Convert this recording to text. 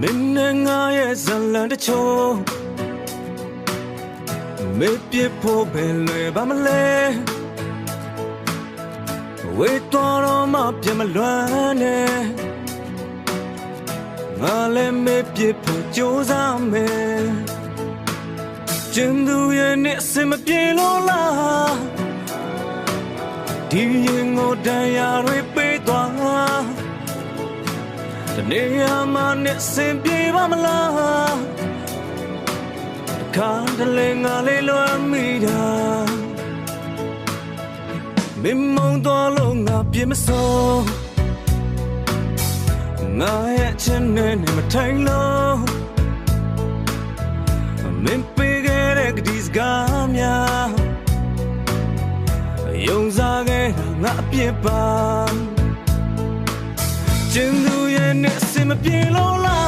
မင်းနဲ့ငါရဲ့ဇလန်တချို့မေ့ပြဖို့ပဲလွယ်ပါမလဲဝေးတော်မှပြမလွမ်းနဲ့ငါလည်းမေ့ပြဖို့ကြိုးစားမယ်ကျင်းသူရဲ့နဲ့အစမပြေလို့လားဒီရင်ကိုတရားတွေပေးသွားတနေ့မှနဲ့စင်ပြေပါမလားတခါတလေငါလေးလွမ်းမိတာမင်းမုံတော်လို့ငါပြေမစိုးငါရဲ့ချစ်နဲ့မထိုင်လို့မင်းပေးခဲ့တဲ့ကတိစကားများယုံစားခဲ့ငါအပြစ်ပါကျင်းသူရဲ့နဲ့အစင်မပြေလို့လား